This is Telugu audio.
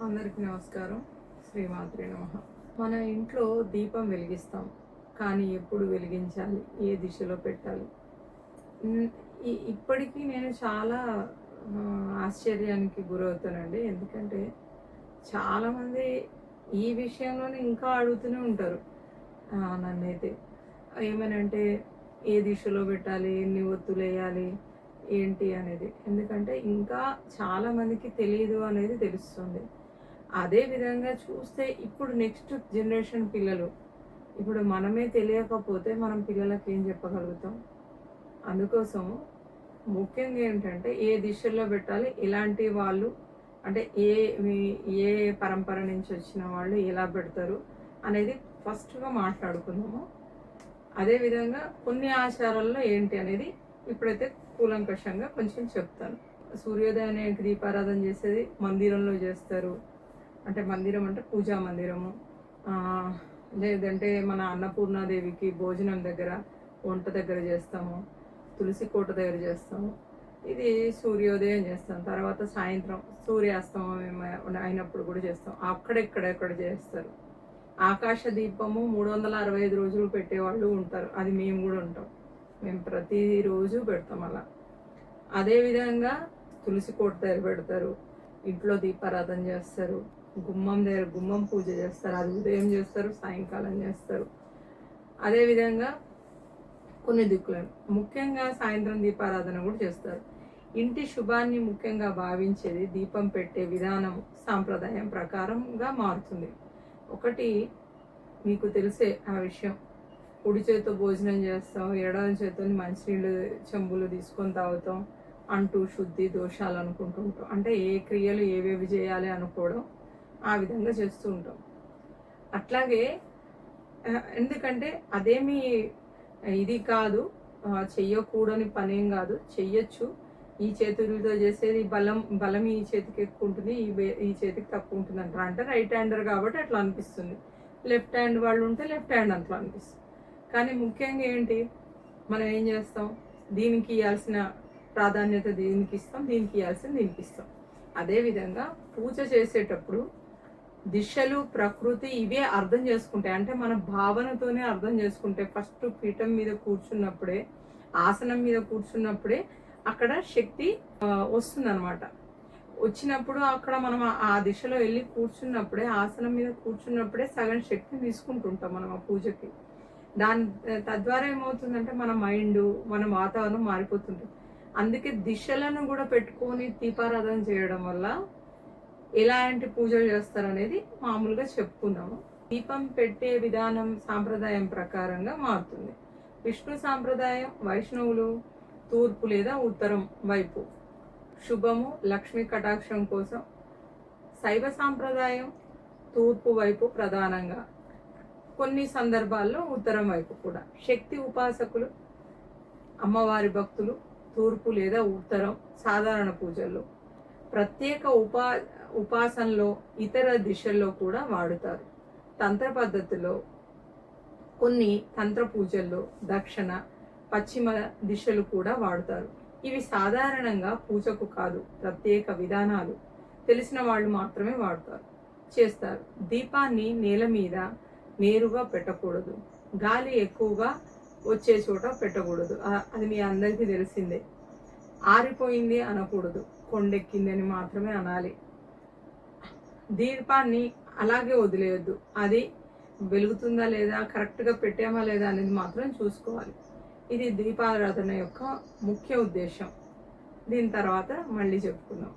అందరికీ నమస్కారం. శ్రీమాత్రే నమః. మన ఇంట్లో దీపం వెలిగిస్తాం, కానీ ఎప్పుడు వెలిగించాలి, ఏ దిశలో పెట్టాలి? హ్మ్. ఇప్పటికీ నేను చాలా ఆశ్చర్యానికి గురవుతానండి. ఎందుకంటే చాలామంది ఈ విషయంలోనే ఇంకా అడుగుతూనే ఉంటారు నన్నైతే. ఏమనంటే ఏ దిశలో పెట్టాలి, ఎన్ని ఒత్తులేయాలి, ఏంటి అనేది. ఎందుకంటే ఇంకా చాలామందికి తెలీదు అనేది తెలుస్తుంది. అదే విధంగా చూస్తే ఇప్పుడు నెక్స్ట్ జనరేషన్ పిల్లలు, ఇప్పుడు మనమే తెలియకపోతే మనం పిల్లలకి ఏం చెప్పగలుగుతాం? అందుకోసం ముఖ్యంగా ఏంటంటే ఏ దిశల్లో పెట్టాలి, ఎలాంటి వాళ్ళు అంటే ఏ పరంపర నుంచి వచ్చిన వాళ్ళు ఎలా పెడతారు అనేది ఫస్ట్గా మాట్లాడుకుందాము. అదేవిధంగా కొన్ని ఆచారాల్లో ఏంటి అనేది ఇప్పుడైతే కూలంకషంగా కొంచెం చెప్తాను. సూర్యోదయానికి దీపారాధన చేసేది మందిరంలో చేస్తారు. అంటే మందిరం అంటే పూజా మందిరము, లేదంటే మన అన్నపూర్ణాదేవికి భోజనం దగ్గర, వంట దగ్గర చేస్తాము, తులసి కోట దగ్గర చేస్తాము. ఇది సూర్యోదయం చేస్తాం. తర్వాత సాయంత్రం సూర్యాస్తమయం అయినప్పుడు కూడా చేస్తాం. అక్కడెక్కడెక్కడ చేస్తారు. ఆకాశ దీపము 365 రోజులు పెట్టేవాళ్ళు ఉంటారు. అది మేము కూడా ఉంటాం. మేము ప్రతిరోజు పెడతాం అలా. అదేవిధంగా తులసి కోట దగ్గర పెడతారు, ఇంట్లో దీపారాధన చేస్తారు, గుమ్మం దగ్గర గుమ్మం పూజ చేస్తారు. అది ఉదయం చేస్తారు, సాయంకాలం చేస్తారు. అదేవిధంగా కొన్ని దిక్కులను ముఖ్యంగా సాయంత్రం దీపారాధన కూడా చేస్తారు. ఇంటి శుభాన్ని ముఖ్యంగా భావించేది దీపం పెట్టే విధానం సాంప్రదాయం ప్రకారంగా మారుతుంది. ఒకటి మీకు తెలిసే ఆ విషయం, కుడి చేతితో భోజనం చేస్తాం, ఎడమ చేతితో మంచినీళ్ళు చెంబులు తీసుకొని తాగుతాం, అంటూ శుద్ధి దోషాలు అనుకుంటుంటాం. అంటే ఏ క్రియలు ఏవేవి చేయాలి అనుకోవడం, ఆ విధంగా చేస్తూ ఉంటాం. అట్లాగే ఎందుకంటే అదేమి ఇది కాదు, చెయ్యకూడని పనేం కాదు, చెయ్యొచ్చు. ఈ చేతులతో చేసేది బలం ఈ చేతికి ఎక్కువ ఉంటుంది, ఈ చేతికి తక్కువ ఉంటుంది అంటారు. అంటే రైట్ హ్యాండర్ కాబట్టి అట్లా అనిపిస్తుంది. లెఫ్ట్ హ్యాండ్ వాళ్ళు ఉంటే లెఫ్ట్ హ్యాండ్ అట్లా అనిపిస్తుంది. కానీ ముఖ్యంగా ఏంటి, మనం ఏం చేస్తాం, దీనికి ఇవ్వాల్సిన ప్రాధాన్యత దీనికి ఇస్తాం, దీనికి ఇవ్వాల్సిన దీనికి ఇస్తాం. అదేవిధంగా పూజ చేసేటప్పుడు దిశలు, ప్రకృతి ఇవే అర్థం చేసుకుంటాయి. అంటే మన భావనతోనే అర్థం చేసుకుంటే ఫస్ట్ పీఠం మీద కూర్చున్నప్పుడే, ఆసనం మీద కూర్చున్నప్పుడే అక్కడ శక్తి వస్తుందన్నమాట. వచ్చినప్పుడు అక్కడ మనం ఆ దిశలో వెళ్ళి కూర్చున్నప్పుడే, ఆసనం మీద కూర్చున్నప్పుడే సగం శక్తిని తీసుకుంటుంటాం మనం ఆ పూజకి. తద్వారా ఏమవుతుందంటే మన మైండ్, మన వాతావరణం మారిపోతుంటుంది. అందుకే దిశలను కూడా పెట్టుకొని దీపారాధన చేయడం వల్ల ఎలాంటి పూజలు చేస్తారనేది మామూలుగా చెప్పుకుందాము. దీపం పెట్టే విధానం సాంప్రదాయం ప్రకారంగా మారుతుంది. విష్ణు సాంప్రదాయం వైష్ణవులు తూర్పు లేదా ఉత్తరం వైపు శుభము, లక్ష్మీ కటాక్షం కోసం. శైవ సాంప్రదాయం తూర్పు వైపు ప్రధానంగా, కొన్ని సందర్భాల్లో ఉత్తరం వైపు కూడా. శక్తి ఉపాసకులు, అమ్మవారి భక్తులు తూర్పు లేదా ఉత్తరం సాధారణ పూజల్లో. ప్రత్యేక ఉపాసనలో ఇతర దిశల్లో కూడా వాడుతారు. తంత్ర పద్ధతిలో కొన్ని తంత్ర పూజల్లో దక్షిణ, పశ్చిమ దిశలు కూడా వాడుతారు. ఇవి సాధారణంగా పూజకు కాదు, ప్రత్యేక విధానాలు తెలిసిన వాళ్ళు మాత్రమే చేస్తారు. దీపాన్ని నేల మీద నేరుగా పెట్టకూడదు, గాలి ఎక్కువగా వచ్చే చోట పెట్టకూడదు. అది మీ అందరికీ తెలిసిందే. ఆరిపోయింది అనకూడదు, కొండెక్కింది అని మాత్రమే అనాలి. దీపాన్ని అలాగే వదిలేయొద్దు, అది వెలుగుతుందా లేదా, కరెక్ట్గా పెట్టామా లేదా అనేది మాత్రం చూసుకోవాలి. ఇది దీపారాధన యొక్క ముఖ్య ఉద్దేశం. దీని తర్వాత మళ్ళీ చెప్పుకుందాం.